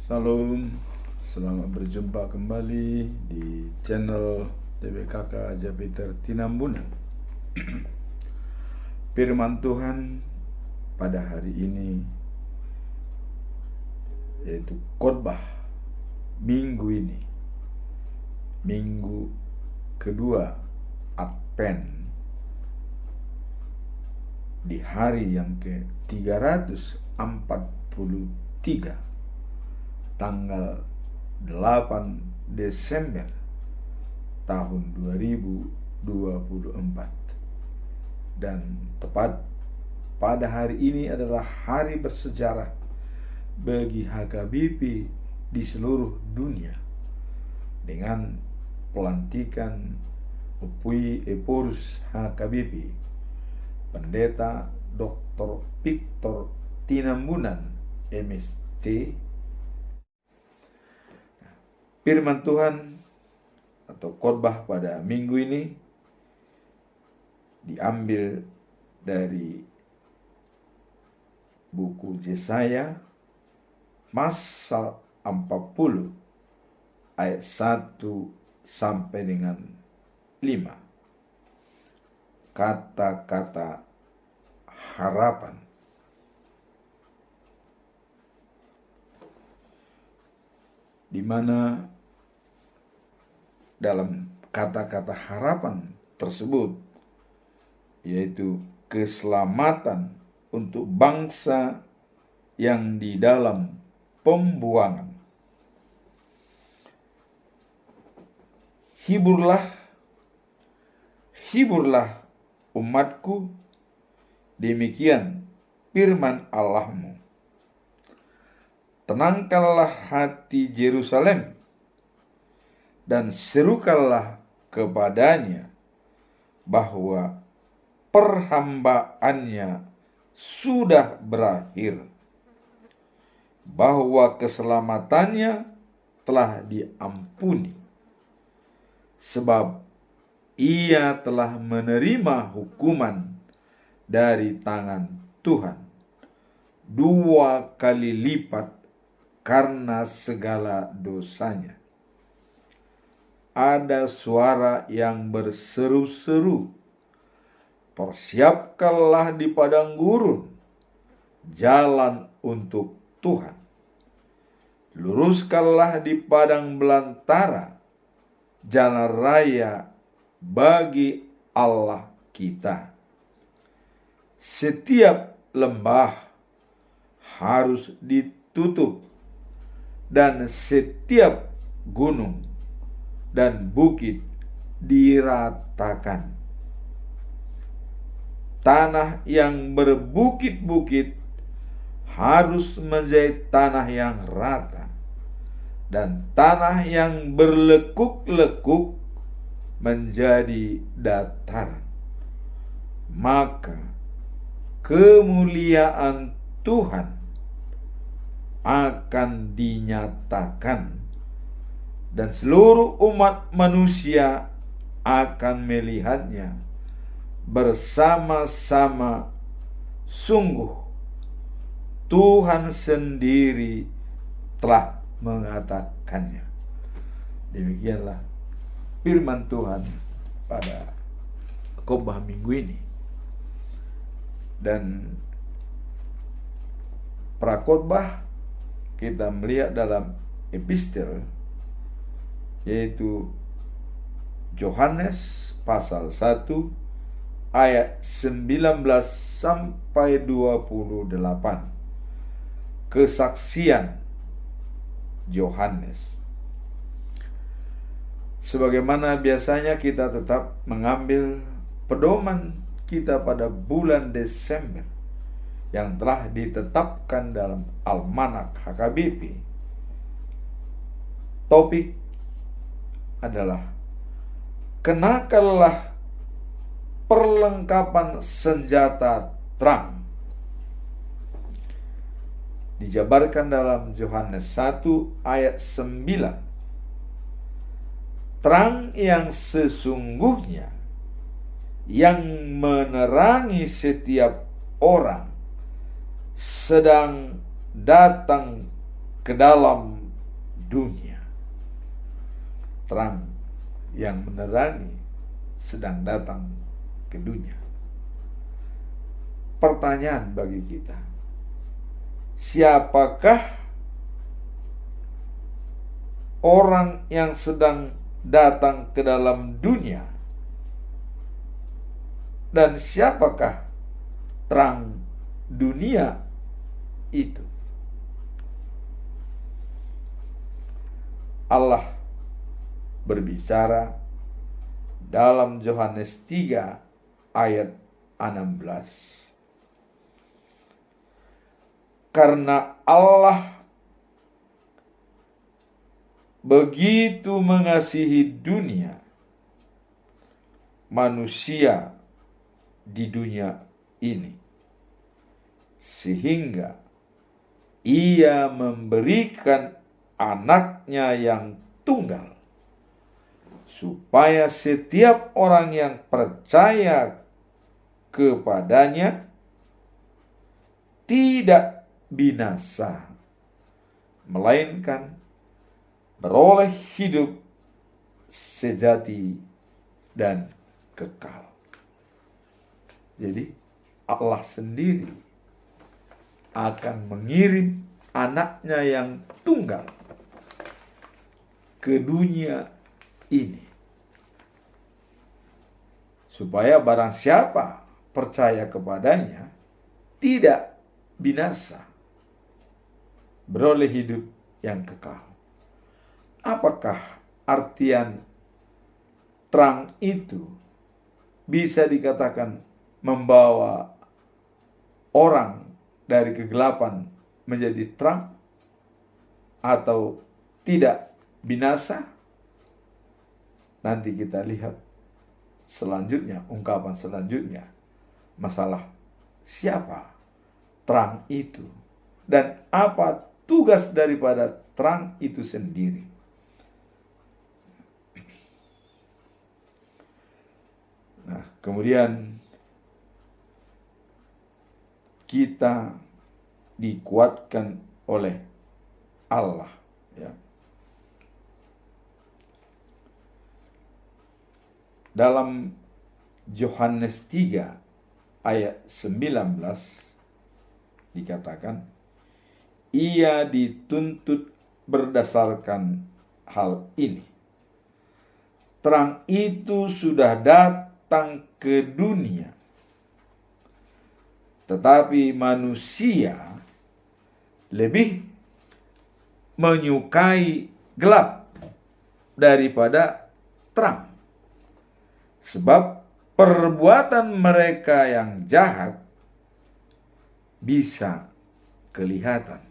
Salam, selamat berjumpa kembali di channel TBKK Jupiter Tinambunan. Firman Tuhan pada hari ini yaitu khotbah minggu ini, minggu kedua Advent, di hari yang ke-343, tanggal 8 Desember tahun 2024. Dan tepat pada hari ini adalah hari bersejarah bagi HKBP di seluruh dunia, dengan pelantikan Upui Eporus HKBP Pendeta Dr. Victor Tinambunan MST. Firman Tuhan atau khotbah pada minggu ini diambil dari buku Yesaya pasal 40 ayat 1 sampai dengan 5. Kata-kata harapan. Di mana dalam kata-kata harapan tersebut yaitu keselamatan untuk bangsa yang di dalam pembuangan. Hiburlah umatku, demikian firman Allahmu. Tenangkanlah hati Yerusalem dan serukanlah kepadanya bahwa perhambaannya sudah berakhir, bahwa keselamatannya telah diampuni, sebab ia telah menerima hukuman dari tangan Tuhan 2 kali lipat karena segala dosanya. Ada suara yang berseru-seru, persiapkanlah di padang gurun jalan untuk Tuhan. Luruskanlah di padang belantara jalan raya bagi Allah kita. Setiap lembah harus ditutup dan setiap gunung dan bukit diratakan. Tanah yang berbukit-bukit harus menjadi tanah yang rata, dan tanah yang berlekuk-lekuk menjadi dataran. Maka kemuliaan Tuhan akan dinyatakan, dan seluruh umat manusia akan melihatnya bersama-sama. Sungguh Tuhan sendiri telah mengatakannya. Demikianlah firman Tuhan pada khotbah minggu ini. Dan prakhotbah kita melihat dalam epistel, yaitu Yohanes pasal 1 ayat 19 sampai 28. Kesaksian Yohanes. Sebagaimana biasanya kita tetap mengambil pedoman kita pada bulan Desember yang telah ditetapkan dalam Almanak HKBP. Topik adalah kenakanlah perlengkapan senjata terang. Dijabarkan dalam Yohanes 1 ayat 9. Terang yang sesungguhnya yang menerangi setiap orang sedang datang ke dalam dunia. Terang yang menerangi sedang datang ke dunia. Pertanyaan bagi kita, siapakah orang yang sedang datang ke dalam dunia? Dan siapakah terang dunia itu? Allah berbicara dalam Yohanes 3 ayat 16. Karena Allah begitu mengasihi dunia, manusia di dunia ini, sehingga Ia memberikan anaknya yang tunggal, supaya setiap orang yang percaya kepadanya tidak binasa, melainkan beroleh hidup sejati dan kekal. Jadi Allah sendiri akan mengirim anaknya yang tunggal ke dunia ini, supaya barang siapa percaya kepadanya tidak binasa, beroleh hidup yang kekal. Apakah artian terang itu? Bisa dikatakan membawa orang dari kegelapan menjadi terang, atau tidak binasa? Nanti kita lihat selanjutnya, ungkapan selanjutnya, masalah siapa terang itu dan apa tugas daripada terang itu sendiri. Nah, kemudian kita dikuatkan oleh Allah, ya. Dalam Yohanes 3 ayat 19 dikatakan, ia dituntut berdasarkan hal ini. Terang itu sudah datang ke dunia, tetapi manusia lebih menyukai gelap daripada terang, sebab perbuatan mereka yang jahat bisa kelihatan.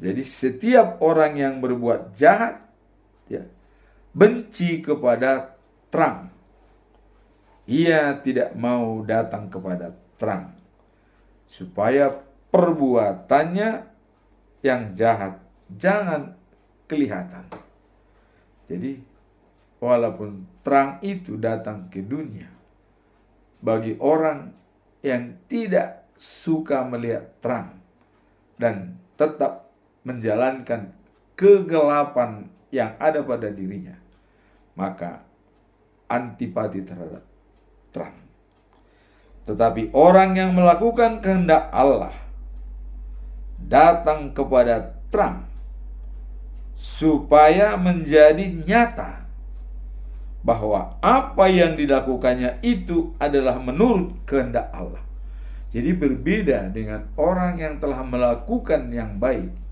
Jadi setiap orang yang berbuat jahat, ya, benci kepada terang. Ia tidak mau datang kepada terang, supaya perbuatannya yang jahat jangan kelihatan. Jadi walaupun terang itu datang ke dunia, bagi orang yang tidak suka melihat terang dan tetap menjalankan kegelapan yang ada pada dirinya, maka antipati terhadap terang. Tetapi orang yang melakukan kehendak Allah datang kepada terang, supaya menjadi nyata bahwa apa yang dilakukannya itu adalah menurut kehendak Allah. Jadi berbeda dengan orang yang telah melakukan yang baik.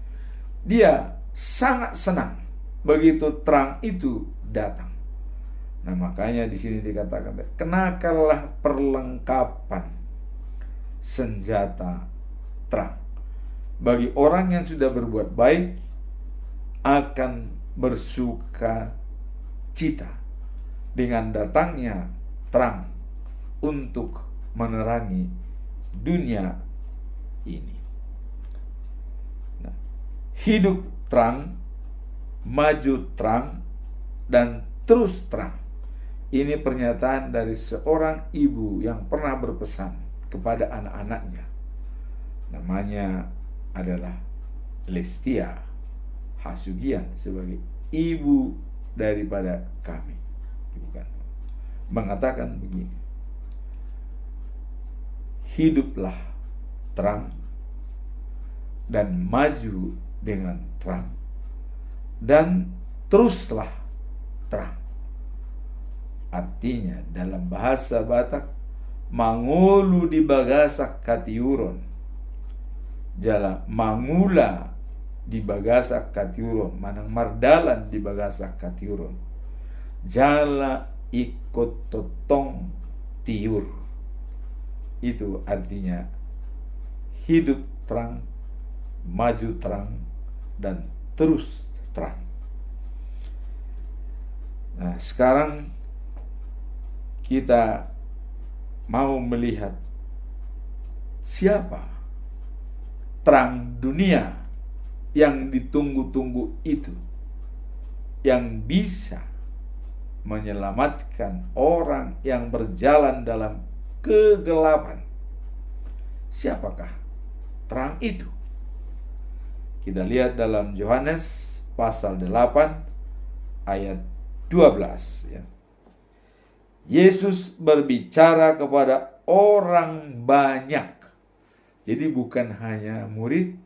Dia sangat senang begitu terang itu datang. Nah, makanya di sini dikatakan, kenakanlah perlengkapan senjata terang. Bagi orang yang sudah berbuat baik akan bersuka cita dengan datangnya terang untuk menerangi dunia ini. Nah, hidup terang, maju terang, dan terus terang. Ini pernyataan dari seorang ibu yang pernah berpesan kepada anak-anaknya. Namanya adalah Lestia Hasugian sebagai ibu daripada kami, bukan, mengatakan begini, hiduplah terang dan maju dengan terang, dan teruslah terang. Artinya dalam bahasa Batak, mangolu di bagasak katiuron, jala mangula di bagasak katiuron, manang mardalan di bagasak katiuron, jala ikut totong tiur. Itu artinya hidup terang, maju terang, dan terus terang. Nah, sekarang kita mau melihat siapa terang dunia yang ditunggu-tunggu itu, yang bisa menyelamatkan orang yang berjalan dalam kegelapan. Siapakah terang itu? Kita lihat dalam Yohanes pasal 8 ayat 12 ya. Yesus berbicara kepada orang banyak. Jadi bukan hanya murid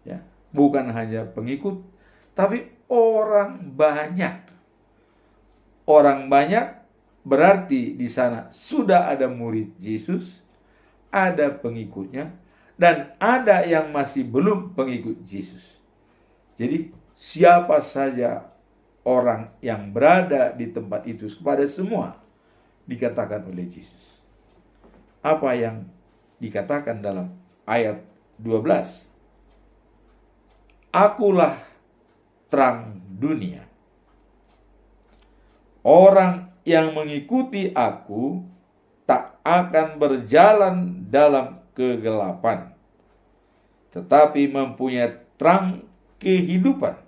ya, bukan hanya pengikut, tapi orang banyak. Orang banyak berarti di sana sudah ada murid Yesus, ada pengikutnya, dan ada yang masih belum pengikut Yesus. Jadi siapa saja orang yang berada di tempat itu, kepada semua dikatakan oleh Yesus. Apa yang dikatakan dalam ayat 12? Akulah terang dunia. Orang yang mengikuti aku tak akan berjalan dalam kegelapan, tetapi mempunyai terang kehidupan.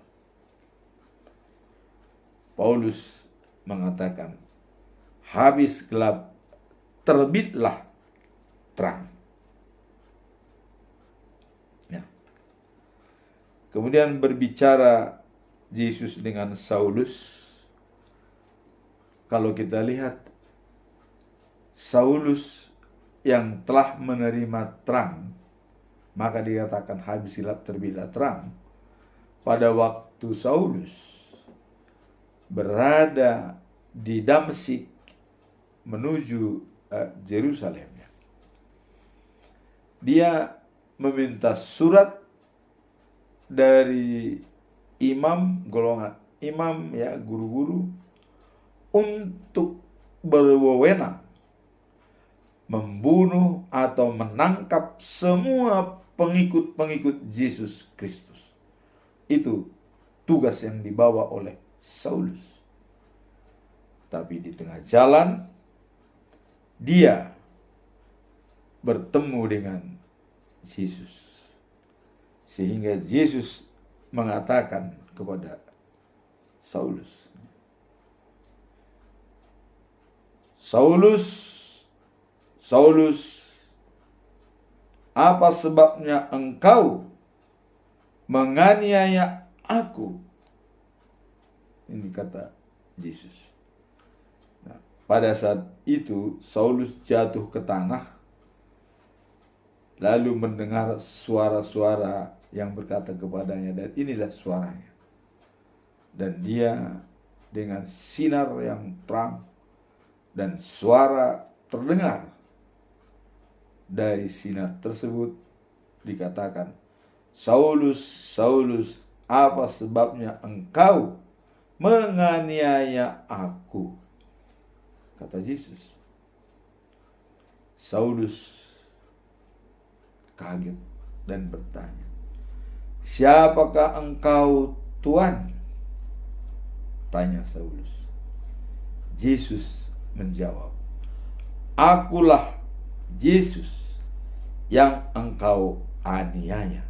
Paulus mengatakan, habis gelap terbitlah terang. Ya. Kemudian berbicara Yesus dengan Saulus. Kalau kita lihat, Saulus yang telah menerima terang, maka dikatakan habis gelap terbitlah terang. Pada waktu Saulus berada di Damsyik menuju Yerusalem, dia meminta surat dari imam, golongan imam ya, guru-guru, untuk berwenang membunuh atau menangkap semua pengikut-pengikut Yesus Kristus. Itu tugas yang dibawa oleh Saulus. Tapi di tengah jalan dia bertemu dengan Yesus, sehingga Yesus mengatakan kepada Saulus, Saulus, Saulus, apa sebabnya engkau menganiaya aku? Ini kata Yesus. Nah, pada saat itu Saulus jatuh ke tanah, lalu mendengar suara-suara yang berkata kepadanya, dan inilah suaranya. Dan dia dengan sinar yang terang dan suara terdengar dari sinar tersebut, dikatakan, Saulus, Saulus, apa sebabnya engkau menganiaya aku? Kata Yesus. Saulus kaget dan bertanya, siapakah engkau, Tuhan? Tanya Saulus. Yesus menjawab, akulah Yesus yang engkau aniaya.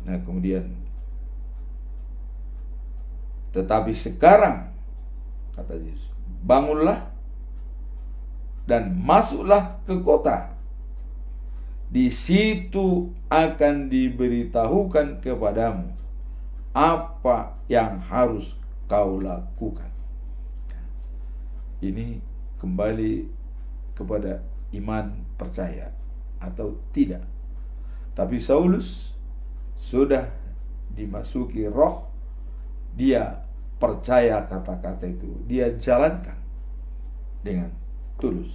Nah, kemudian, tetapi sekarang, kata Yesus, bangunlah dan masuklah ke kota. di situ akan diberitahukan kepadamu apa yang harus kau lakukan. Ini kembali kepada iman percaya atau tidak. Tapi Saulus sudah dimasuki roh, dia percaya kata-kata itu, dia jalankan dengan tulus.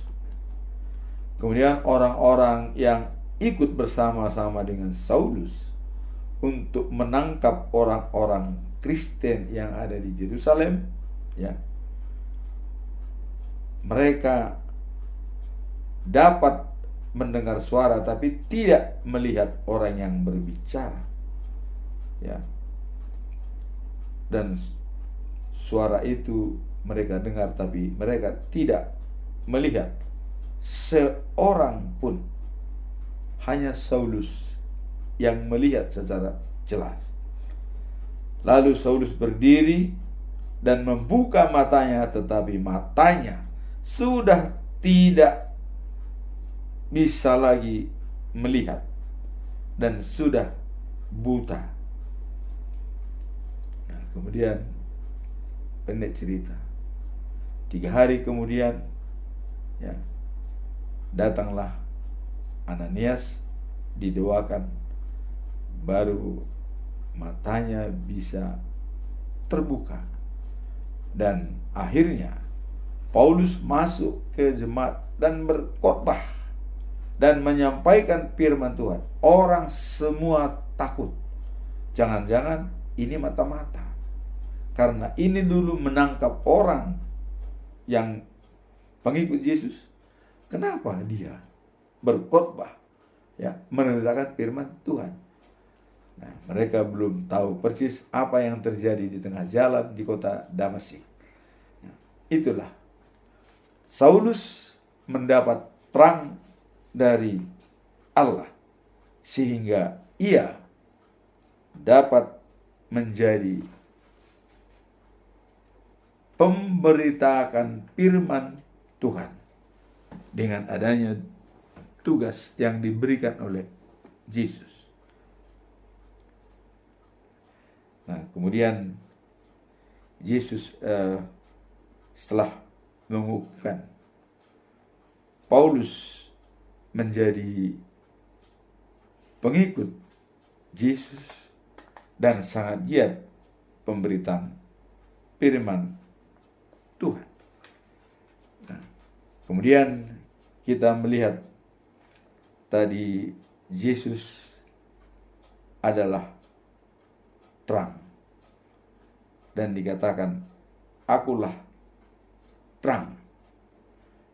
Kemudian orang-orang yang ikut bersama-sama dengan Saulus untuk menangkap orang-orang Kristen yang ada di Yerusalem, ya, mereka dapat mendengar suara tapi tidak melihat orang yang berbicara, ya. Dan suara itu mereka dengar tapi mereka tidak melihat seorang pun, hanya Saulus yang melihat secara jelas. Lalu Saulus berdiri dan membuka matanya, tetapi matanya sudah tidak bisa lagi melihat dan sudah buta. Nah, kemudian pendek cerita, 3 hari kemudian, ya, datanglah Ananias, didoakan, baru matanya bisa terbuka. Dan akhirnya Paulus masuk ke jemaat dan berkhotbah dan menyampaikan firman Tuhan. Orang semua takut. Jangan-jangan ini mata-mata. Karena ini dulu menangkap orang yang pengikut Yesus. Kenapa dia berkhotbah, ya, menegakkan firman Tuhan? Nah, mereka belum tahu persis apa yang terjadi di tengah jalan di kota Damaskus. Nah, itulah Saulus mendapat terang dari Allah sehingga ia dapat menjadi pemberitakan firman Tuhan dengan adanya tugas yang diberikan oleh Yesus. Nah, kemudian Yesus setelah mengukuhkan Paulus menjadi pengikut Yesus dan sangat giat pemberitaan firman Tuhan. Nah, kemudian kita melihat tadi Yesus adalah terang dan dikatakan, akulah terang.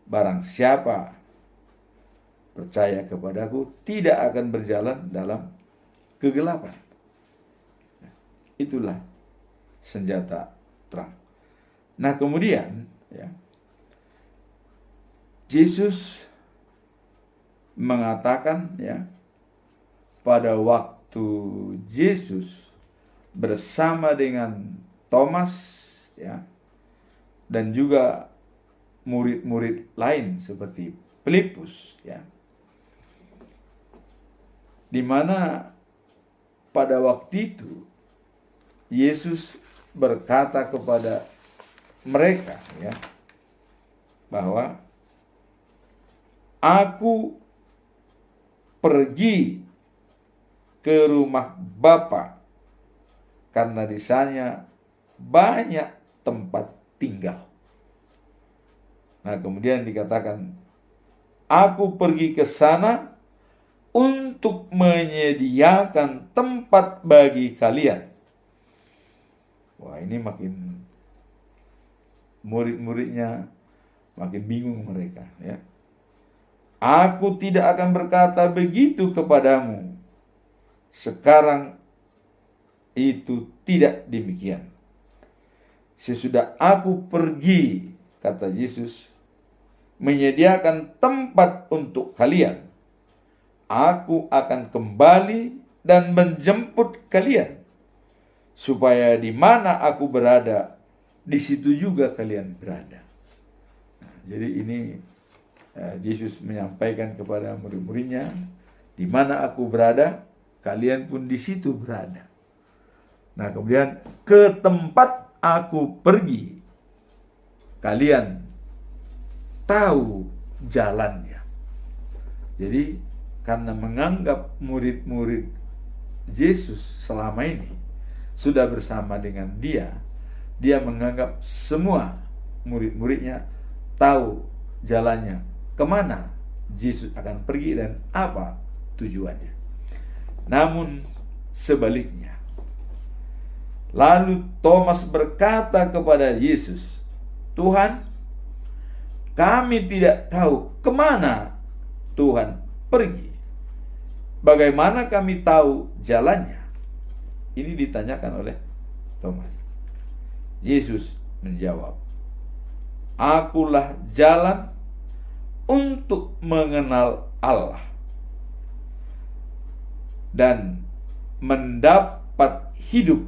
Barang siapa percaya kepadaku tidak akan berjalan dalam kegelapan. Itulah senjata terang. Nah, kemudian, ya, Yesus mengatakan, ya, pada waktu Yesus bersama dengan Thomas, ya, dan juga murid-murid lain seperti Filipus, ya, di mana pada waktu itu Yesus berkata kepada mereka, ya, bahwa aku pergi ke rumah Bapa karena di sana banyak tempat tinggal. Nah, kemudian dikatakan, aku pergi ke sana untuk menyediakan tempat bagi kalian. Wah, ini makin murid-muridnya makin bingung mereka, ya. Aku tidak akan berkata begitu kepadamu. Sekarang itu tidak demikian. Sesudah aku pergi, kata Yesus, menyediakan tempat untuk kalian, aku akan kembali dan menjemput kalian, supaya di mana aku berada, di situ juga kalian berada. Nah, jadi ini Yesus menyampaikan kepada murid-muridnya Di mana aku berada, kalian pun di situ berada. Nah, kemudian ke tempat aku pergi, kalian tahu jalannya. Jadi karena menganggap murid-murid Yesus selama ini sudah bersama dengan dia menganggap semua murid-muridnya tahu jalannya, kemana Yesus akan pergi dan apa tujuannya. Namun sebaliknya, lalu Thomas berkata kepada Yesus, "Tuhan, kami tidak tahu kemana Tuhan pergi. Bagaimana kami tahu jalannya?" Ini ditanyakan oleh Thomas. Yesus menjawab, "Akulah jalan untuk mengenal Allah dan mendapat hidup.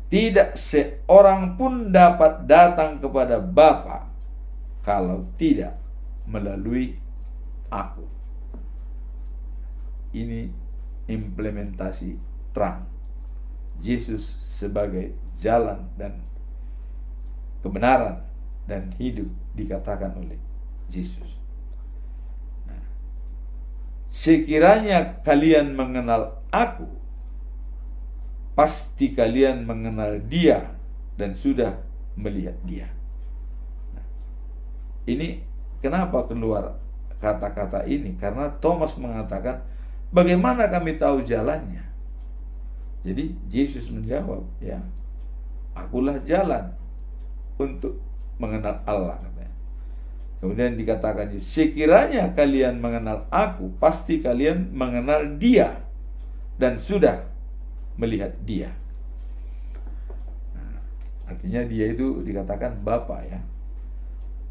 Tidak seorang pun dapat datang kepada Bapa kalau tidak melalui aku." Ini implementasi terang Yesus sebagai jalan dan kebenaran dan hidup dikatakan oleh Yesus. Nah, sekiranya kalian mengenal aku, pasti kalian mengenal Dia dan sudah melihat Dia. Nah, ini kenapa keluar kata-kata ini? Karena Thomas mengatakan, bagaimana kami tahu jalannya? Jadi Yesus menjawab, ya, akulah jalan untuk mengenal Allah, katanya. Kemudian dikatakan, sekiranya kalian mengenal aku, pasti kalian mengenal Dia dan sudah melihat Dia. Nah, artinya Dia itu dikatakan Bapa, ya.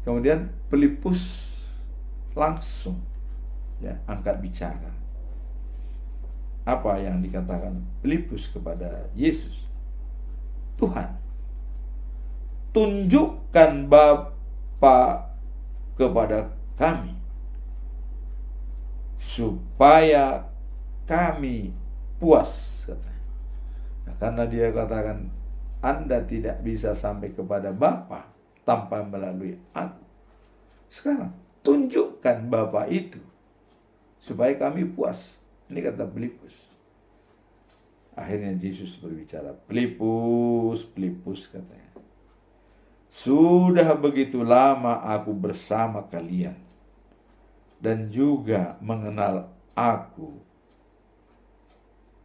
Kemudian Filipus langsung, ya, angkat bicara. Apa yang dikatakan Filipus kepada Yesus? "Tuhan, tunjukkan Bapa kepada kami, supaya kami puas," katanya. Nah, karena dia katakan, Anda tidak bisa sampai kepada Bapa tanpa melalui aku. Sekarang tunjukkan Bapa itu supaya kami puas. Ini kata Filipus. Akhirnya Yesus berbicara, "Filipus, Filipus," katanya, "sudah begitu lama aku bersama kalian dan juga mengenal aku.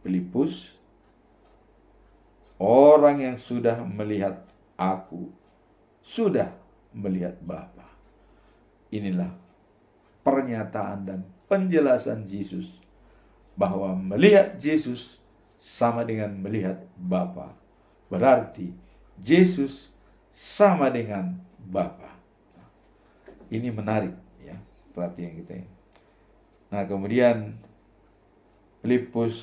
Filipus, orang yang sudah melihat aku sudah melihat Bapa." Inilah pernyataan dan penjelasan Yesus bahwa melihat Yesus sama dengan melihat Bapa. Berarti Yesus sama dengan Bapa. Ini menarik, ya, perhatian kita ini. Nah, kemudian Filipus,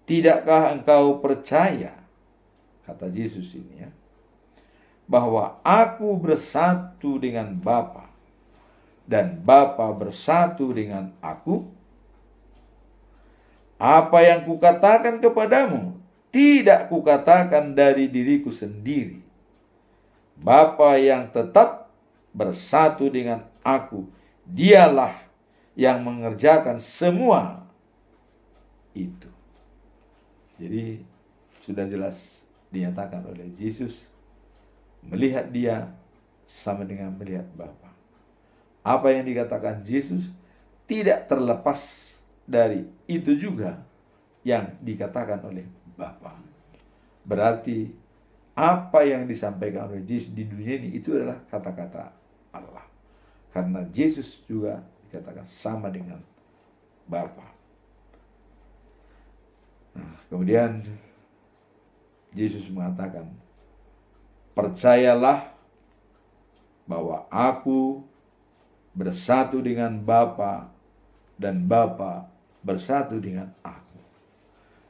"Tidakkah engkau percaya," kata Yesus ini, ya, "bahwa aku bersatu dengan Bapa dan Bapa bersatu dengan aku? Apa yang kukatakan kepadamu, tidak kukatakan dari diriku sendiri. Bapa yang tetap bersatu dengan aku, Dialah yang mengerjakan semua itu." Jadi sudah jelas dinyatakan oleh Yesus, melihat Dia sama dengan melihat Bapa. Apa yang dikatakan Yesus tidak terlepas dari itu juga yang dikatakan oleh Bapa. Berarti apa yang disampaikan oleh Yesus di dunia ini itu adalah kata-kata Allah. Karena Yesus juga dikatakan sama dengan Bapa. Nah, kemudian Yesus mengatakan, "Percayalah bahwa aku bersatu dengan Bapa dan Bapa bersatu dengan aku."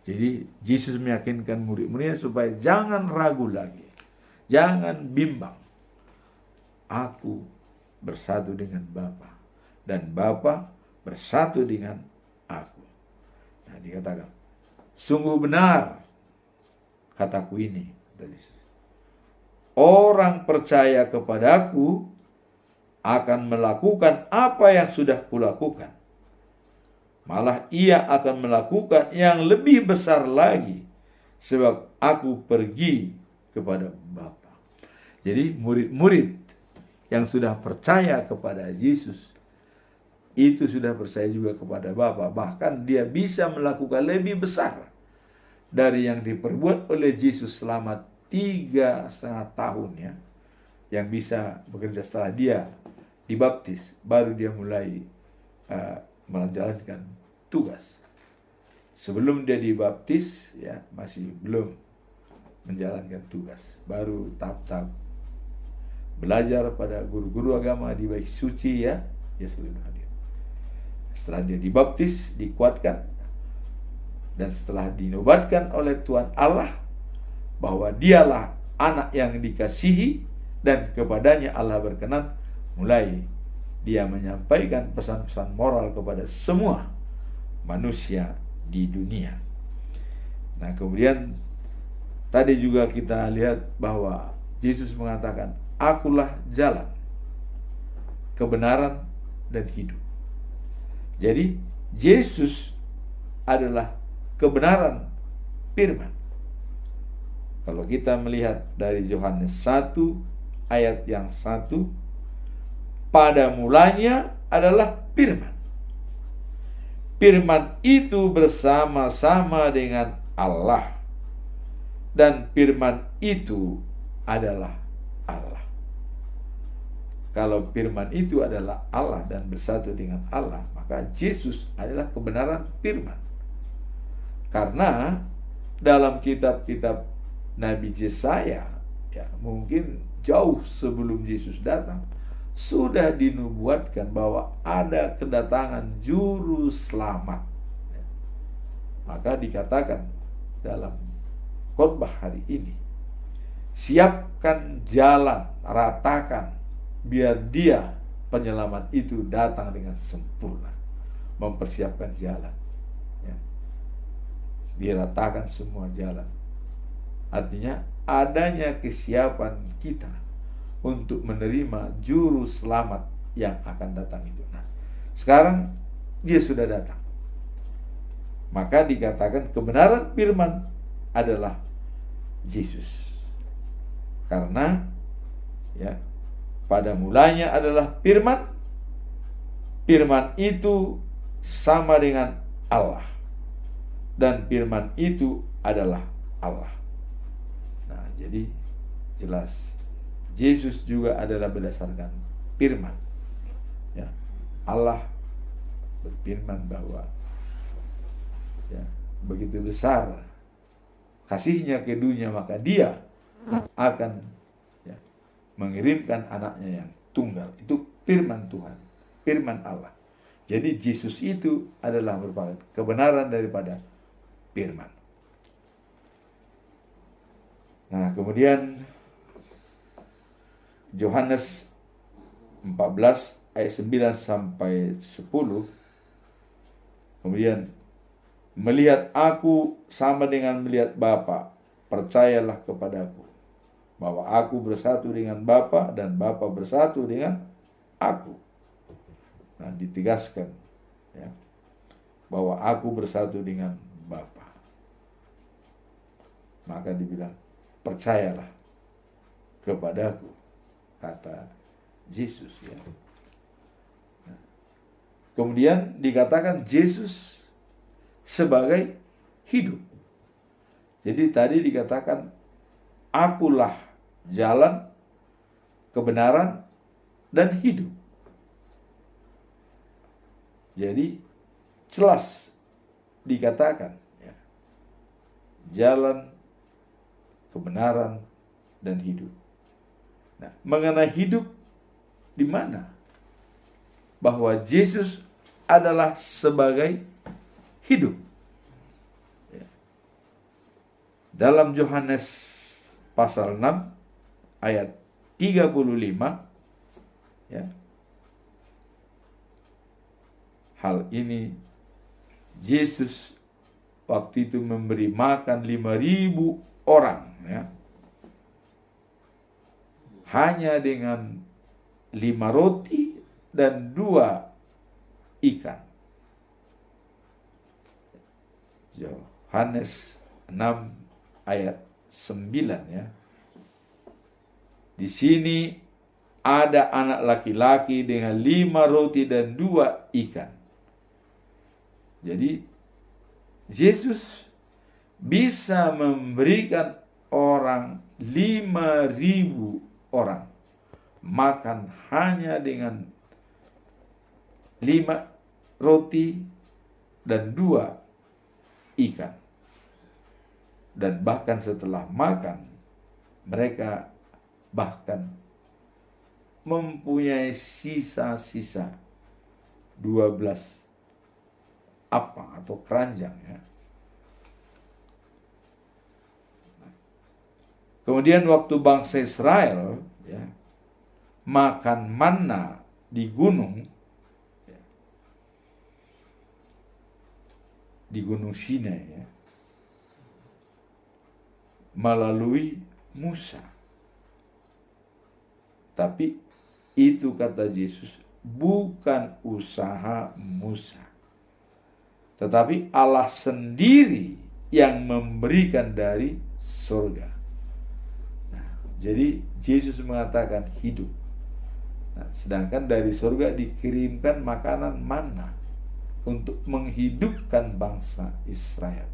Jadi Yesus meyakinkan murid-muridnya supaya jangan ragu lagi, jangan bimbang. Aku bersatu dengan Bapa dan Bapa bersatu dengan aku. Nah, dikatakan, sungguh benar kataku ini. Orang percaya kepadaku akan melakukan apa yang sudah kulakukan. Malah ia akan melakukan yang lebih besar lagi, sebab aku pergi kepada Bapa. Jadi murid-murid yang sudah percaya kepada Yesus itu sudah percaya juga kepada Bapa. Bahkan dia bisa melakukan lebih besar dari yang diperbuat oleh Yesus selama 3,5 tahun ya, yang bisa bekerja setelah dia dibaptis, baru dia mulai menjalankan tugas. Sebelum dia dibaptis ya masih belum menjalankan tugas, baru tahap-tahap belajar pada guru-guru agama di Bait Suci ya, dia selalu hadir. Setelah dia dibaptis, dikuatkan, dan setelah dinobatkan oleh Tuhan Allah bahwa dialah anak yang dikasihi dan kepadanya Allah berkenan, mulai dia menyampaikan pesan-pesan moral kepada semua manusia di dunia. Nah, kemudian tadi juga kita lihat bahwa Yesus mengatakan, akulah jalan, kebenaran, dan hidup. Jadi Yesus adalah kebenaran firman. Kalau kita melihat dari Yohanes 1 ayat yang 1, pada mulanya adalah firman. Firman itu bersama-sama dengan Allah, dan firman itu adalah Allah. Kalau firman itu adalah Allah dan bersatu dengan Allah, maka Yesus adalah kebenaran firman. Karena dalam kitab-kitab Nabi Yesaya ya, mungkin jauh sebelum Yesus datang sudah dinubuatkan bahwa ada kedatangan juru selamat. Maka dikatakan dalam khotbah hari ini, siapkan jalan, ratakan, biar dia penyelamat itu datang dengan sempurna. Mempersiapkan jalan ya. Diratakan semua jalan. Artinya adanya kesiapan kita untuk menerima juru selamat yang akan datang itu. Nah, sekarang dia sudah datang. Maka dikatakan kebenaran firman adalah Yesus. Karena ya, pada mulanya adalah firman. Firman itu sama dengan Allah, dan firman itu adalah Allah. Nah, jadi jelas Yesus juga adalah berdasarkan firman. Ya, Allah berfirman bahwa ya, begitu besar kasihnya ke dunia, maka dia akan ya, mengirimkan anaknya yang tunggal. Itu firman Tuhan, firman Allah. Jadi Yesus itu adalah merupakan kebenaran daripada firman. Nah, kemudian Yohanes 14 ayat 9 sampai 10, kemudian melihat aku sama dengan melihat Bapa, percayalah kepadaku bahwa aku bersatu dengan Bapa dan Bapa bersatu dengan aku. Nah, ditegaskan ya, bahwa aku bersatu dengan Bapa. Maka dibilang, percayalah kepadaku, kata Yesus ya. Nah, kemudian dikatakan Yesus sebagai hidup. Jadi tadi dikatakan akulah jalan, kebenaran, dan hidup. Jadi jelas dikatakan ya, jalan, kebenaran, dan hidup. Nah, mengenai hidup di mana? Bahwa Yesus adalah sebagai hidup. Ya. Dalam Yohanes pasal 6 ayat 35 ya. hal ini Yesus waktu itu memberi makan 5.000 orang, ya, hanya dengan 5 roti dan 2 ikan. Yohanes 6 ayat 9, ya. Di sini ada anak laki-laki dengan 5 roti dan 2 ikan. Jadi Yesus bisa memberikan orang 5.000 orang makan hanya dengan 5 roti dan 2 ikan. Dan bahkan setelah makan, mereka bahkan mempunyai sisa-sisa 12 apa atau keranjang, ya. Kemudian waktu bangsa Israel, ya, makan manna di gunung, ya, di gunung Sinai, ya, melalui Musa. Tapi itu, kata Yesus, bukan usaha Musa, tetapi Allah sendiri yang memberikan dari surga. Nah, jadi Yesus mengatakan hidup. Nah, sedangkan dari surga dikirimkan makanan manna untuk menghidupkan bangsa Israel.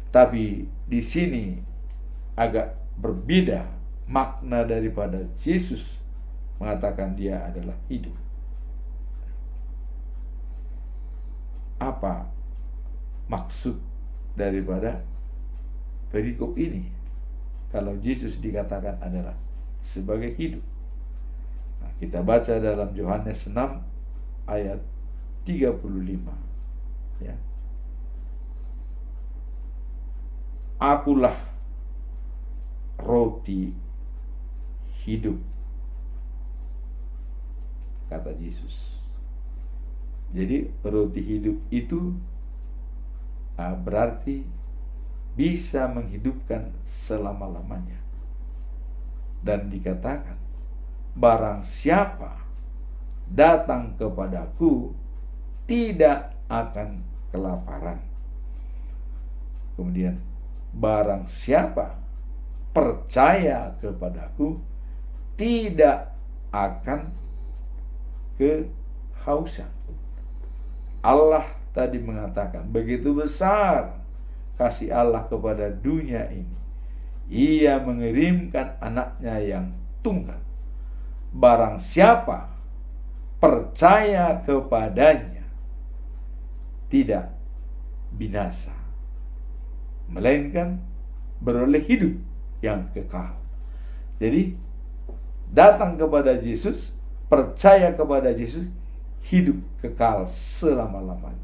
Tapi di sini agak berbeda makna daripada Yesus mengatakan dia adalah hidup. Apa maksud daripada perikop ini kalau Yesus dikatakan adalah sebagai hidup? Nah, kita baca dalam Yohanes 6 ayat 35, ya. Akulah roti hidup, kata Yesus. Jadi roti hidup itu berarti bisa menghidupkan selama-lamanya. Dan dikatakan, barang siapa datang kepadaku tidak akan kelaparan. Kemudian, barang siapa percaya kepadaku tidak akan kehausan. Allah tadi mengatakan begitu besar kasih Allah kepada dunia ini, Ia mengirimkan anaknya yang tunggal. Barang siapa percaya kepadanya tidak binasa, melainkan beroleh hidup yang kekal. Jadi datang kepada Yesus, percaya kepada Yesus, hidup kekal selama-lamanya.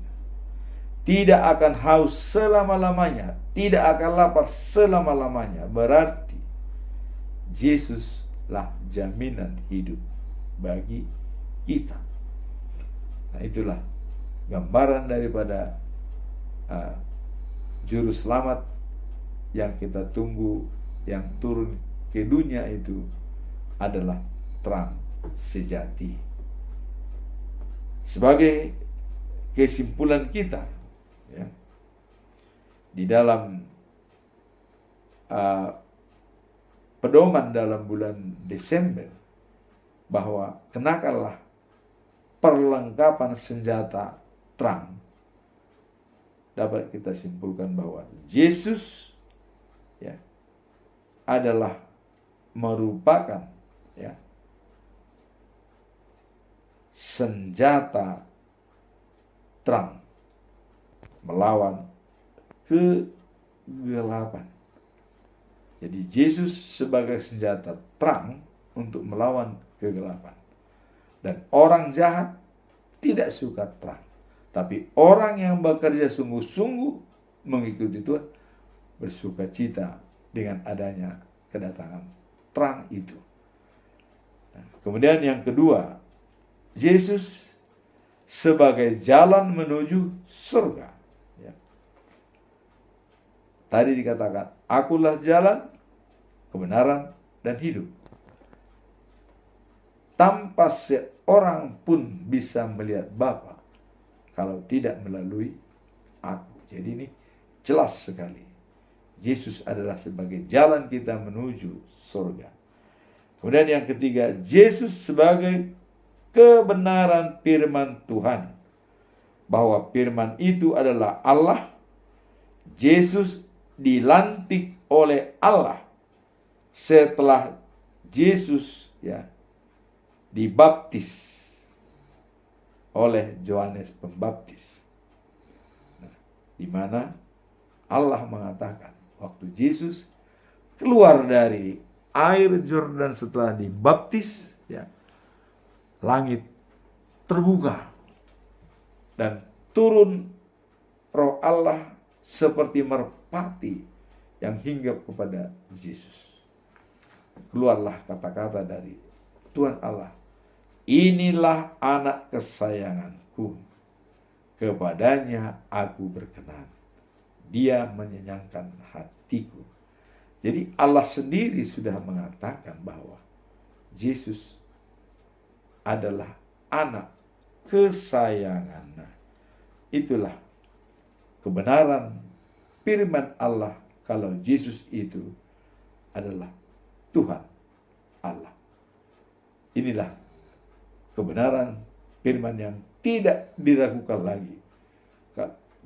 Tidak akan haus selama-lamanya, tidak akan lapar selama-lamanya. Berarti Yesuslah jaminan hidup bagi kita. Nah, itulah gambaran daripada juru selamat yang kita tunggu, yang turun ke dunia itu adalah terang sejati. Sebagai kesimpulan kita, ya, di dalam pedoman dalam bulan Desember, bahwa kenakanlah perlengkapan senjata terang, dapat kita simpulkan bahwa Yesus, ya, adalah merupakan, ya, senjata terang melawan kegelapan. Jadi Yesus sebagai senjata terang untuk melawan kegelapan. Dan orang jahat tidak suka terang, tapi orang yang bekerja sungguh-sungguh mengikuti Tuhan bersuka cita dengan adanya kedatangan terang itu. Nah, kemudian yang kedua, Yesus sebagai jalan menuju surga. Ya. Tadi dikatakan, akulah jalan, kebenaran, dan hidup. Tanpa seorang pun bisa melihat Bapa kalau tidak melalui aku. Jadi ini jelas sekali. Yesus adalah sebagai jalan kita menuju surga. Kemudian yang ketiga, Yesus sebagai kebenaran firman Tuhan. Bahwa firman itu adalah Allah. Yesus dilantik oleh Allah setelah Yesus dibaptis oleh Yohanes Pembaptis. Nah, di mana Allah mengatakan waktu Yesus keluar dari air Yordan setelah dibaptis, langit terbuka dan turun Roh Allah seperti merpati yang hinggap kepada Yesus. Keluarlah kata-kata dari Tuhan Allah, inilah anak kesayanganku, kepadanya aku berkenan, dia menyenangkan hatiku. Jadi Allah sendiri sudah mengatakan bahwa Yesus adalah anak kesayangan. Nah, itulah kebenaran firman Allah kalau Yesus itu adalah Tuhan Allah. Inilah kebenaran firman yang tidak diragukan lagi.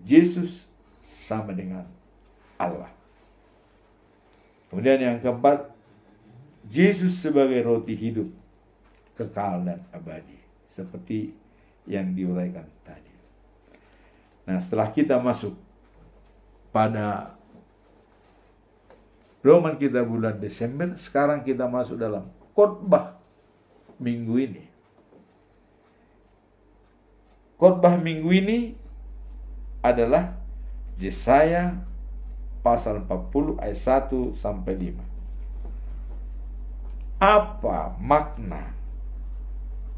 Yesus sama dengan Allah. Kemudian yang keempat, Yesus sebagai roti hidup kekal dan abadi, seperti yang diuraikan tadi. Nah, setelah kita masuk pada Roman kita bulan Desember, sekarang kita masuk dalam khotbah minggu ini. Khotbah minggu ini adalah Yesaya pasal 40 ayat 1 sampai 5. Apa makna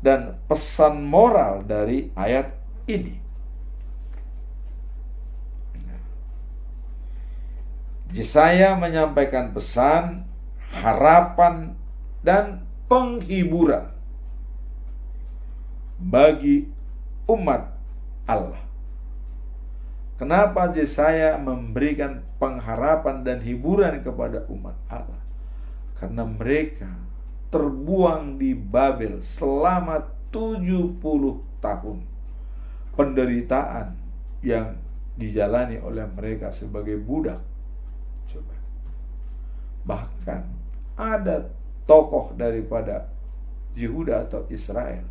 dan pesan moral dari ayat ini? Yesaya menyampaikan pesan, harapan, dan penghiburan bagi umat Allah. Kenapa Yesaya memberikan pengharapan dan hiburan kepada umat Allah? Karena mereka terbuang di Babel selama 70 tahun. Penderitaan yang dijalani oleh mereka sebagai budak. Coba. Bahkan ada tokoh daripada Yehuda atau Israel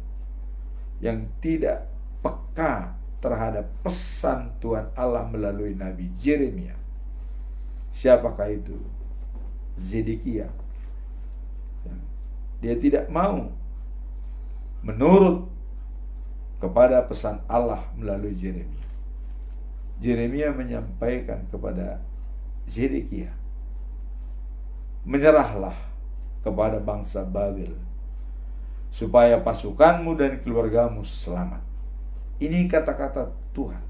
yang tidak peka terhadap pesan Tuhan Allah melalui Nabi Yeremia. Siapakah itu? Zedekia. Dia tidak mau menurut kepada pesan Allah melalui Yeremia. Yeremia menyampaikan kepada Zedekia, menyerahlah kepada bangsa Babel supaya pasukanmu dan keluargamu selamat. Ini kata-kata Tuhan.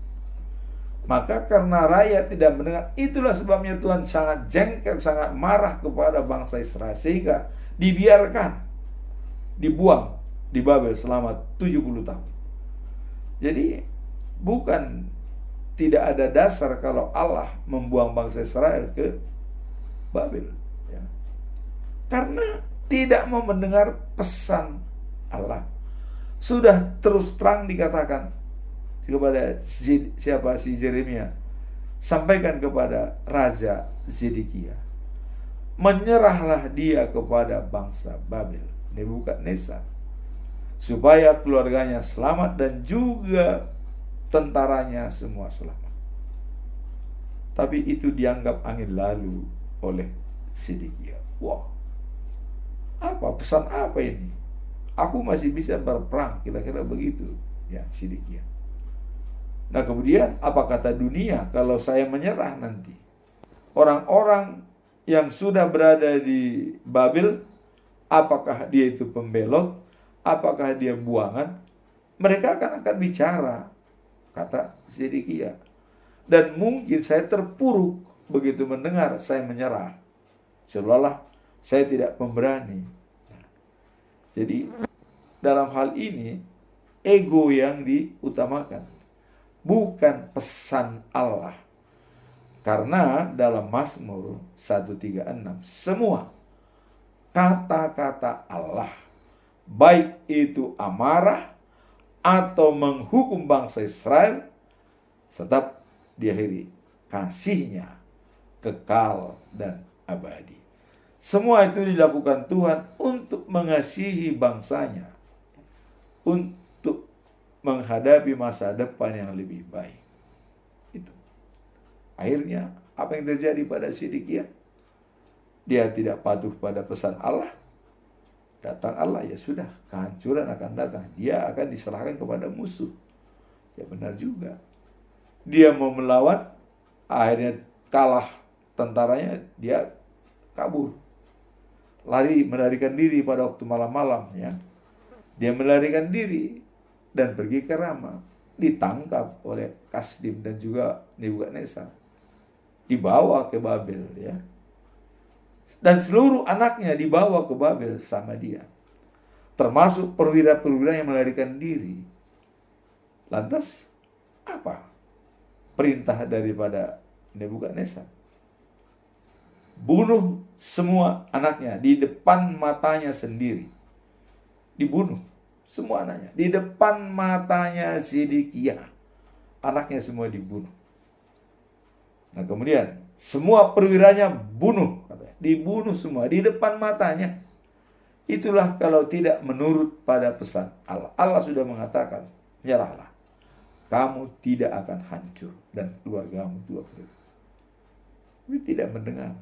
Maka karena rakyat tidak mendengar, itulah sebabnya Tuhan sangat jengkel, sangat marah kepada bangsa Israel, sehingga dibiarkan dibuang di Babel selama 70 tahun. Jadi bukan tidak ada dasar kalau Allah membuang bangsa Israel ke Babel, karena tidak mau mendengar pesan Allah. Sudah terus terang dikatakan kepada siapa, si Yeremia, sampaikan kepada Raja Zedekia, menyerahlah dia kepada bangsa Babel, Nebukadnezar, supaya keluarganya selamat dan juga tentaranya semua selamat. Tapi itu dianggap angin lalu oleh Zedekia. Wah, apa pesan apa ini? Aku masih bisa berperang, kira-kira begitu ya Zedekia. Nah kemudian apa kata dunia kalau saya menyerah nanti? Orang-orang yang sudah berada di Babel, apakah dia itu pembelot? Apakah dia buangan? mereka akan bicara, kata Zedekia. Dan mungkin saya terpuruk begitu mendengar, saya menyerah. Seolah-olah saya tidak pemberani. Jadi dalam hal ini ego yang diutamakan, bukan pesan Allah. Karena dalam Mazmur 136, semua kata-kata Allah, baik itu amarah atau menghukum bangsa Israel, tetap diakhiri kasihnya kekal dan abadi. Semua itu dilakukan Tuhan untuk mengasihi bangsanya, untuk menghadapi masa depan yang lebih baik. Itu. Akhirnya apa yang terjadi pada Zedekia? Dia tidak patuh pada pesan Allah. Datang Allah, ya sudah, kehancuran akan datang. Dia akan diserahkan kepada musuh. Ya benar juga. Dia mau melawan, akhirnya kalah tentaranya, dia kabur. Melarikan diri pada waktu malam-malam, ya. Dia melarikan diri dan pergi ke Rama. Ditangkap oleh Kasdim dan juga Nebukadnezar. Dibawa ke Babel, ya. Dan seluruh anaknya dibawa ke Babel sama dia. Termasuk perwira-perwira yang melarikan diri. Lantas, apa perintah daripada Nebukadnezar? Bunuh semua anaknya di depan matanya sendiri. Dibunuh semua anaknya. Di depan matanya Zedekia. Anaknya semua dibunuh. Nah kemudian, semua perwiranya bunuh, katanya. Dibunuh semua di depan matanya. Itulah kalau tidak menurut pada pesan Allah. Allah sudah mengatakan, nyerahlah. Kamu tidak akan hancur dan keluargamu juga. Tapi tidak mendengar.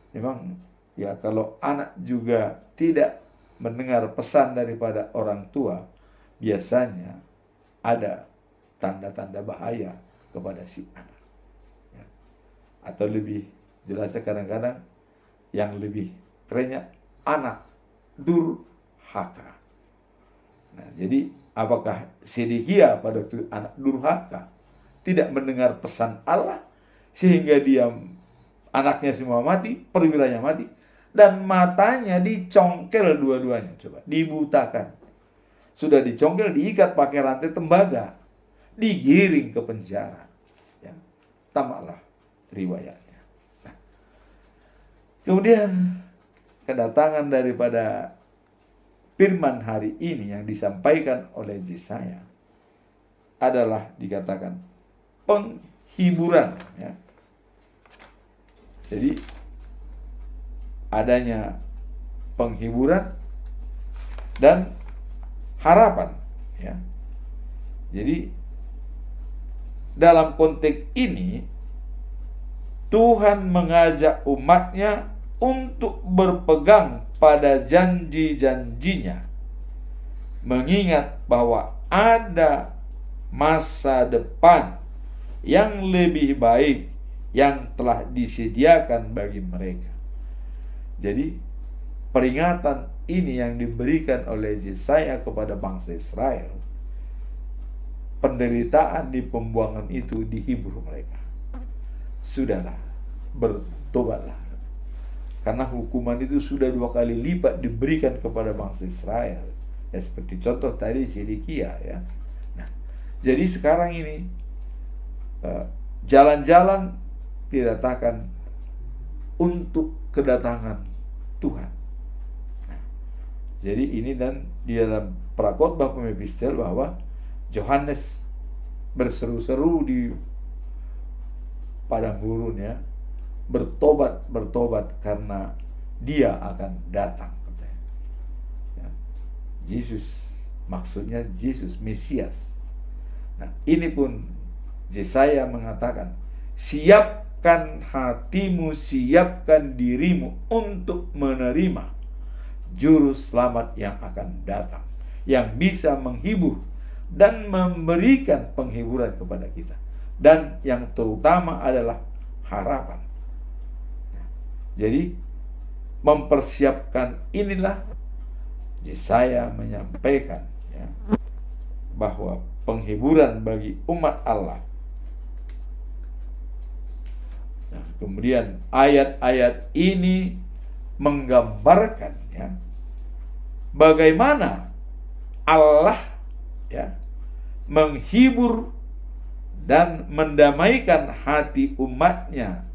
Memang ya kalau anak juga tidak mendengar pesan daripada orang tua, biasanya ada tanda-tanda bahaya kepada si anak. Ya. Atau lebih jelasnya kadang-kadang yang lebih kerennya, anak durhaka. Nah, jadi apakah Zedekia pada waktu anak durhaka tidak mendengar pesan Allah sehingga dia anaknya semua mati, perwiranya mati, dan matanya dicongkel dua-duanya, coba dibutakan. Sudah dicongkel, diikat pakai rantai tembaga, digiring ke penjara. Ya, tamatlah riwayatnya. Nah, kemudian kedatangan daripada firman hari ini yang disampaikan oleh Yesaya adalah dikatakan penghiburan, ya. Jadi adanya penghiburan dan harapan, ya. Jadi dalam konteks ini Tuhan mengajak umatnya untuk berpegang pada janji-janjinya, mengingat bahwa ada masa depan yang lebih baik yang telah disediakan bagi mereka. Jadi peringatan ini yang diberikan oleh Yesaya kepada bangsa Israel, penderitaan di pembuangan itu dihibur mereka. Sudahlah, bertobatlah, karena hukuman itu sudah 2 kali lipat diberikan kepada bangsa Israel. Ya seperti contoh tadi Zedekia, ya. Nah, jadi sekarang ini jalan-jalan diratakan untuk kedatangan Tuhan. Nah, jadi ini dan di dalam prakhotbah Pemepstel bahwa Yohanes berseru-seru di padang gurun, ya, bertobat karena dia akan datang, katanya. Ya, Yesus, maksudnya Yesus Mesias. Nah, ini pun Yesaya mengatakan, siapkan hatimu, siapkan dirimu untuk menerima juru selamat yang akan datang, yang bisa menghibur dan memberikan penghiburan kepada kita, dan yang terutama adalah harapan. Jadi mempersiapkan inilah Yesaya menyampaikan, ya, bahwa penghiburan bagi umat Allah. Nah, kemudian ayat-ayat ini menggambarkan ya, bagaimana Allah ya menghibur dan mendamaikan hati umatnya,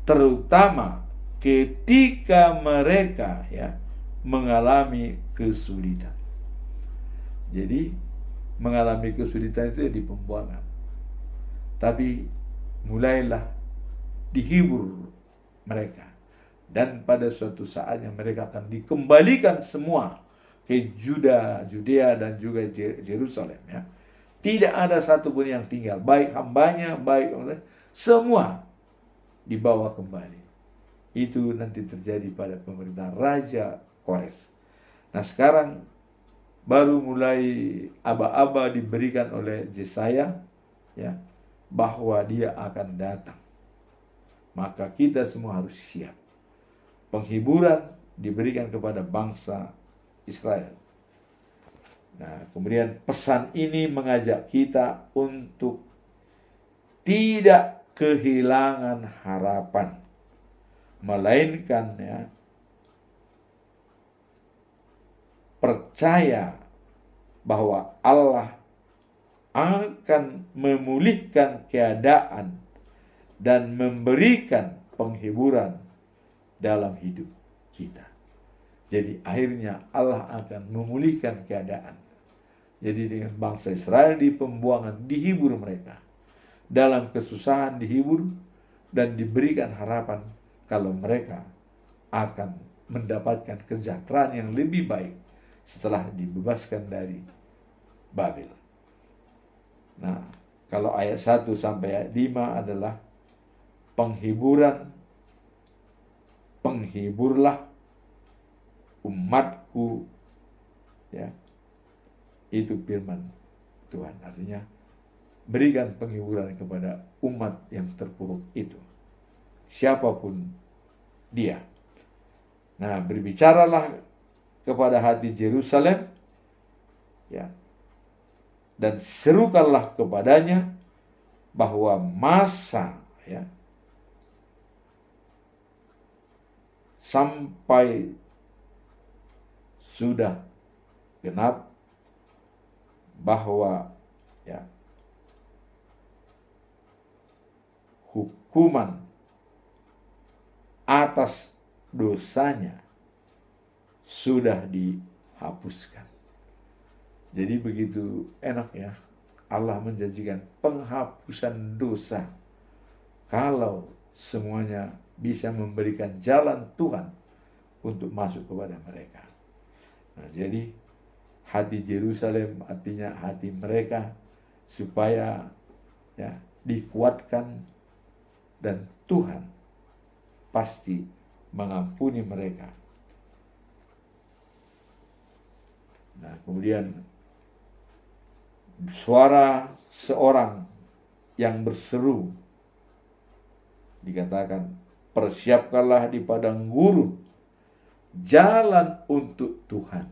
terutama ketika mereka ya mengalami kesulitan. Jadi mengalami kesulitan itu di pembuangan, tapi mulailah dihibur mereka, dan pada suatu saatnya mereka akan dikembalikan semua ke Judea dan juga Yerusalem ya. Tidak ada satupun yang tinggal, baik hambanya, baik semua dibawa kembali. Itu nanti terjadi pada pemerintahan Raja Kores. Nah, sekarang baru mulai aba-aba diberikan oleh Yesaya ya, bahwa dia akan datang. Maka kita semua harus siap. Penghiburan diberikan kepada bangsa Israel. Nah, kemudian pesan ini mengajak kita untuk tidak kehilangan harapan, melainkan ya percaya bahwa Allah akan memulihkan keadaan dan memberikan penghiburan dalam hidup kita. Jadi akhirnya Allah akan memulihkan keadaan. Jadi dengan bangsa Israel di pembuangan dihibur mereka, dalam kesusahan dihibur dan diberikan harapan kalau mereka akan mendapatkan kesejahteraan yang lebih baik setelah dibebaskan dari Babel. Nah, kalau ayat 1 sampai ayat 5 adalah penghiburlah umatku ya. Itu firman Tuhan, artinya berikan penghiburan kepada umat yang terpuruk itu, siapapun dia. Nah, berbicaralah kepada hati Yerusalem ya, dan serukanlah kepadanya bahwa masa ya sampai sudah genap, bahwa ya hukuman atas dosanya sudah dihapuskan. Jadi begitu enak ya Allah menjanjikan penghapusan dosa kalau semuanya bisa memberikan jalan Tuhan untuk masuk kepada mereka. Nah, jadi hati Yerusalem artinya hati mereka supaya ya dikuatkan, dan Tuhan pasti mengampuni mereka. Nah, kemudian suara seorang yang berseru dikatakan, persiapkanlah di padang gurun jalan untuk Tuhan,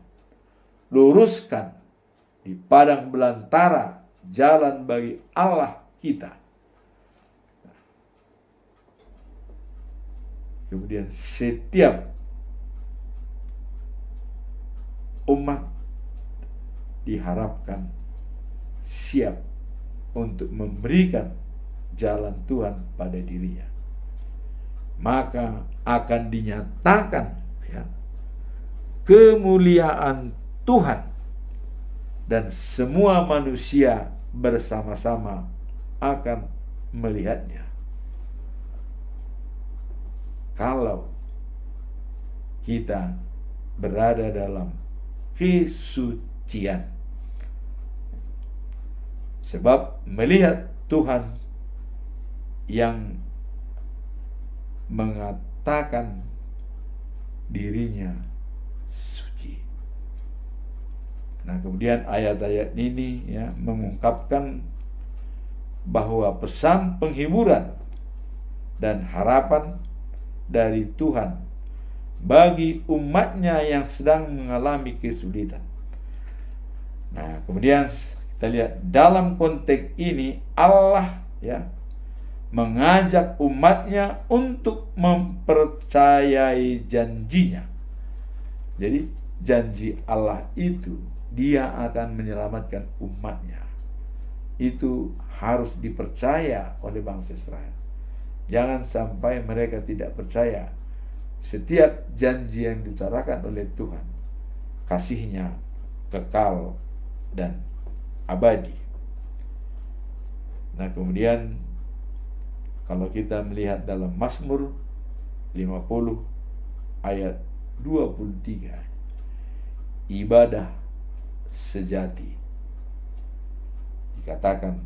luruskan di padang belantara jalan bagi Allah kita. Kemudian setiap umat diharapkan siap untuk memberikan jalan Tuhan pada dirinya. Maka akan dinyatakan ya, kemuliaan Tuhan, dan semua manusia bersama-sama akan melihatnya. Kalau kita berada dalam kesucian, sebab melihat Tuhan yang mengatakan dirinya suci. Nah, kemudian ayat-ayat ini ya mengungkapkan bahwa pesan penghiburan dan harapan dari Tuhan bagi umatnya yang sedang mengalami kesulitan. Nah, kemudian Kita lihat dalam konteks ini Allah ya mengajak umatnya untuk mempercayai janjinya. Jadi janji Allah itu Dia akan menyelamatkan umatnya. Itu harus dipercaya oleh bangsa Israel. Jangan sampai mereka tidak percaya setiap janji yang diutarakan oleh Tuhan. Kasih-Nya kekal dan abadi. Nah, kemudian kalau kita melihat dalam Mazmur 50 ayat 23, ibadah sejati dikatakan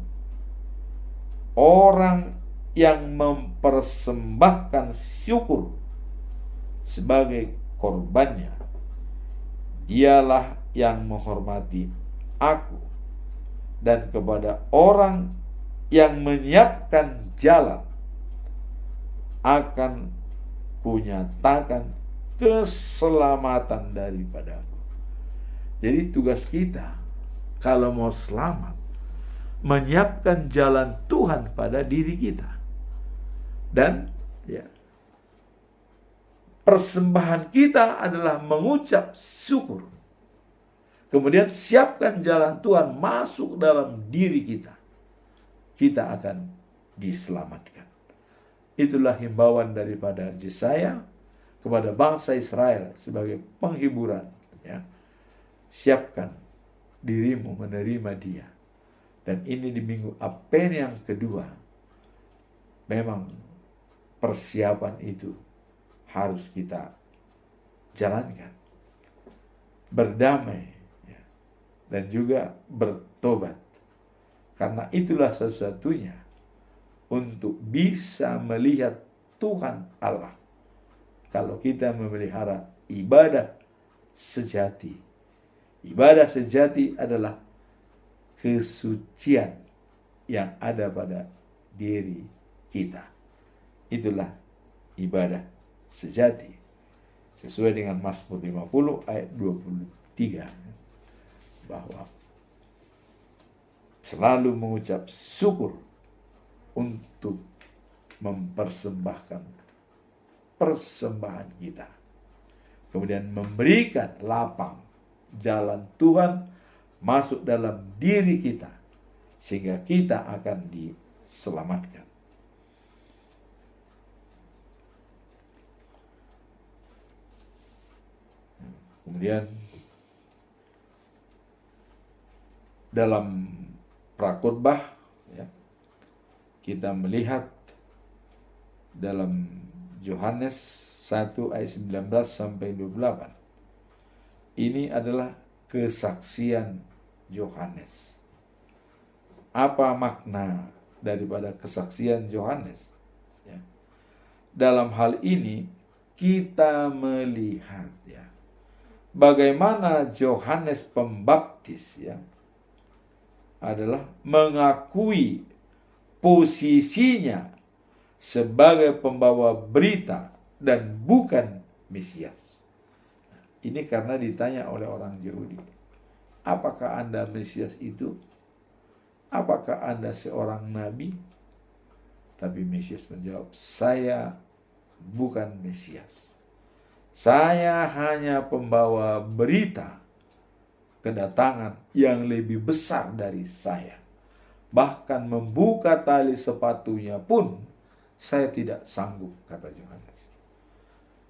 orang yang mempersembahkan syukur sebagai korbannya, dialah yang menghormati aku, dan kepada orang yang menyiapkan jalan akan kunyatakan keselamatan daripadaku. Jadi tugas kita kalau mau selamat, menyiapkan jalan Tuhan pada diri kita. Dan ya, persembahan kita adalah mengucap syukur. Kemudian siapkan jalan Tuhan masuk dalam diri kita. Kita akan diselamatkan. Itulah himbauan daripada Yesaya kepada bangsa Israel sebagai penghiburan. Ya. Siapkan dirimu menerima Dia. Dan ini di minggu Advent yang kedua. Memang persiapan itu harus kita jalankan. Berdamai dan juga bertobat. Karena itulah satu-satunya untuk bisa melihat Tuhan Allah. Kalau kita memelihara ibadah sejati. Ibadah sejati adalah kesucian yang ada pada diri kita. Itulah ibadah sejati. Sesuai dengan Mazmur 50 ayat 23. Bahwa selalu mengucap syukur untuk mempersembahkan persembahan kita. Kemudian memberikan lapang jalan Tuhan masuk dalam diri kita sehingga kita akan diselamatkan. Kemudian dalam prakhotbah ya, kita melihat dalam Yohanes 1 ayat 19 sampai 28. Ini adalah kesaksian Yohanes. Apa makna daripada kesaksian Yohanes? Ya. Dalam hal ini kita melihat ya bagaimana Yohanes Pembaptis ya adalah mengakui posisinya sebagai pembawa berita dan bukan Mesias. Ini karena ditanya oleh orang Yahudi, apakah Anda Mesias itu? Apakah Anda seorang nabi? Tapi Mesias menjawab, saya bukan Mesias. Saya hanya pembawa berita kedatangan yang lebih besar dari saya. Bahkan membuka tali sepatunya pun saya tidak sanggup, kata Yohanes.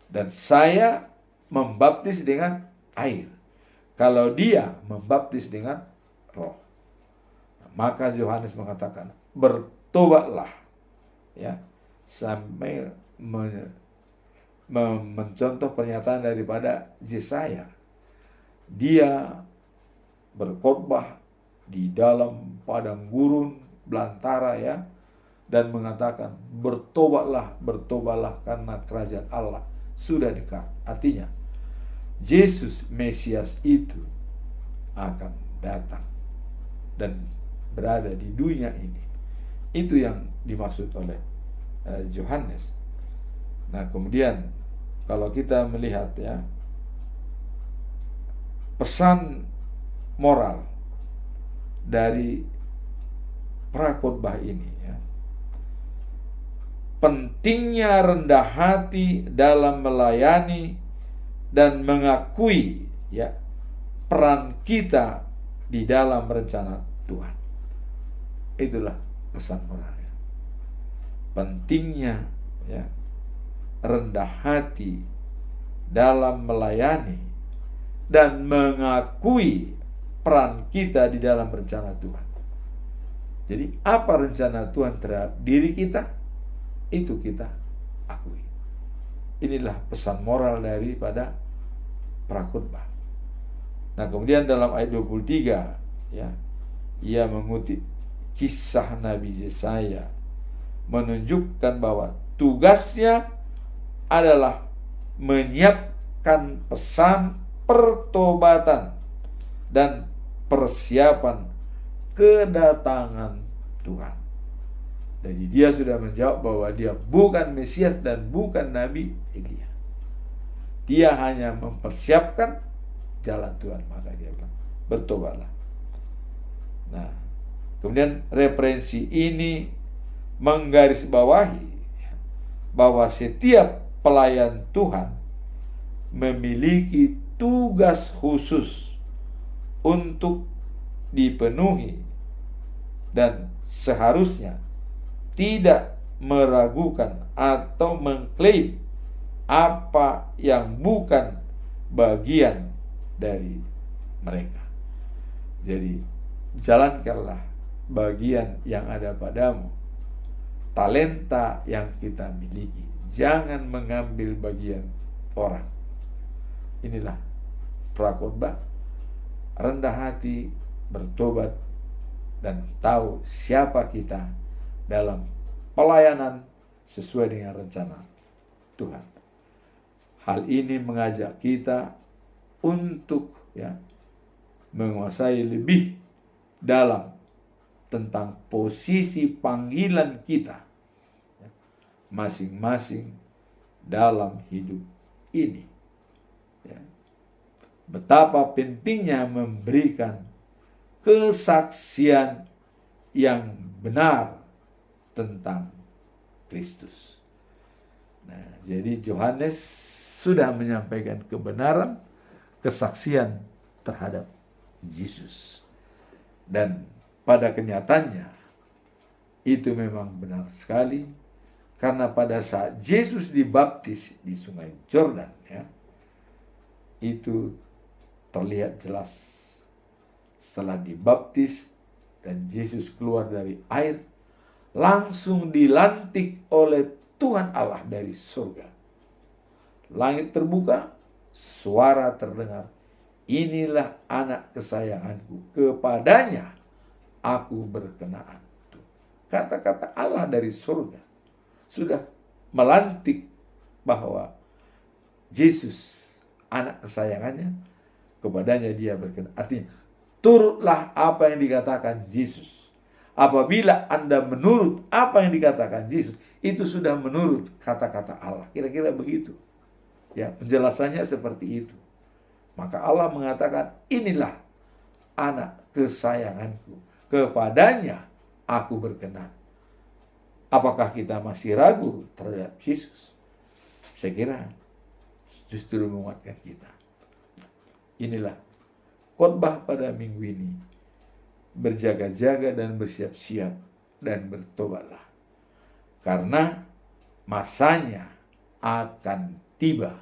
Dan saya membaptis dengan air. Kalau dia membaptis dengan roh. Maka Yohanes mengatakan, bertobatlah. Ya, sampai mencontoh pernyataan daripada Yesaya. Dia berkhotbah di dalam padang gurun belantara ya, dan mengatakan bertobatlah karena kerajaan Allah sudah dekat. Artinya Yesus Mesias itu akan datang dan berada di dunia ini. Itu yang dimaksud oleh Yohanes. Nah, kemudian kalau kita melihat ya pesan moral, dari prakhotbah ini ya. Pentingnya rendah hati dalam melayani dan mengakui ya peran kita di dalam rencana Tuhan. Itulah pesan moralnya. Pentingnya ya rendah hati dalam melayani dan mengakui peran kita di dalam rencana Tuhan. Jadi apa rencana Tuhan terhadap diri kita, itu kita akui. Inilah pesan moral daripada prakhotbah. Nah, kemudian dalam ayat 23 ya, ia mengutip kisah Nabi Yesaya, menunjukkan bahwa tugasnya adalah menyiapkan pesan pertobatan dan persiapan kedatangan Tuhan. Jadi dia sudah menjawab bahwa dia bukan Mesias dan bukan Nabi Elia. Dia hanya mempersiapkan jalan Tuhan. Maka dia bilang, bertobatlah. Nah, kemudian referensi ini menggarisbawahi bahwa setiap pelayan Tuhan memiliki tugas khusus untuk dipenuhi dan seharusnya tidak meragukan atau mengklaim apa yang bukan bagian dari mereka. Jadi jalankanlah bagian yang ada padamu, talenta yang kita miliki. Jangan mengambil bagian orang. Inilah prakhotbah, rendah hati, bertobat, dan tahu siapa kita dalam pelayanan sesuai dengan rencana Tuhan. Hal ini mengajak kita untuk ya menguasai lebih dalam tentang posisi panggilan kita masing-masing dalam hidup ini. Ya. Betapa pentingnya memberikan kesaksian yang benar tentang Kristus. Nah, jadi Yohanes sudah menyampaikan kebenaran, kesaksian terhadap Yesus. Dan pada kenyataannya itu memang benar sekali, karena pada saat Yesus dibaptis di Sungai Yordan ya, itu terlihat jelas. Setelah dibaptis dan Yesus keluar dari air, langsung dilantik oleh Tuhan Allah dari surga. Langit terbuka, suara terdengar, inilah anak kesayanganku, kepadanya aku berkenaan. Kata-kata Allah dari surga sudah melantik bahwa Yesus anak kesayangannya, kepadanya dia berkenan. Artinya turutlah apa yang dikatakan Yesus. Apabila Anda menurut apa yang dikatakan Yesus, itu sudah menurut kata-kata Allah. Kira-kira begitu. Ya, penjelasannya seperti itu. Maka Allah mengatakan, inilah anak kesayanganku, kepadanya aku berkenan. Apakah kita masih ragu terhadap Yesus? Saya kira justru menguatkan kita. Inilah khotbah pada minggu ini. Berjaga-jaga dan bersiap-siap dan bertobatlah. Karena masanya akan tiba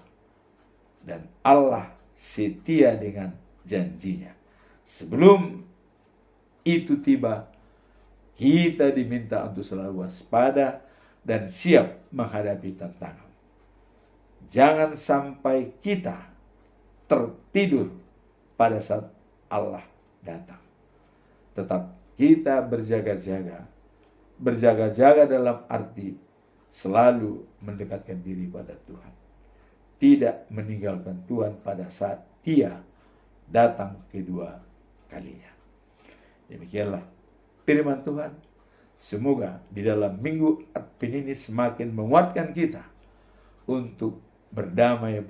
dan Allah setia dengan janjinya. Sebelum itu tiba, kita diminta untuk selalu waspada dan siap menghadapi tantangan. Jangan sampai kita tertidur pada saat Allah datang. Tetap kita berjaga-jaga. Berjaga-jaga dalam arti selalu mendekatkan diri pada Tuhan. Tidak meninggalkan Tuhan pada saat Dia datang kedua kalinya. Demikianlah firman Tuhan. Semoga di dalam minggu Advent ini semakin menguatkan kita untuk berdamai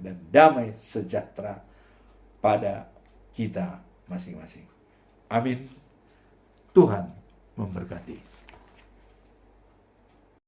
dan damai sejahtera pada kita masing-masing. Amin. Tuhan memberkati.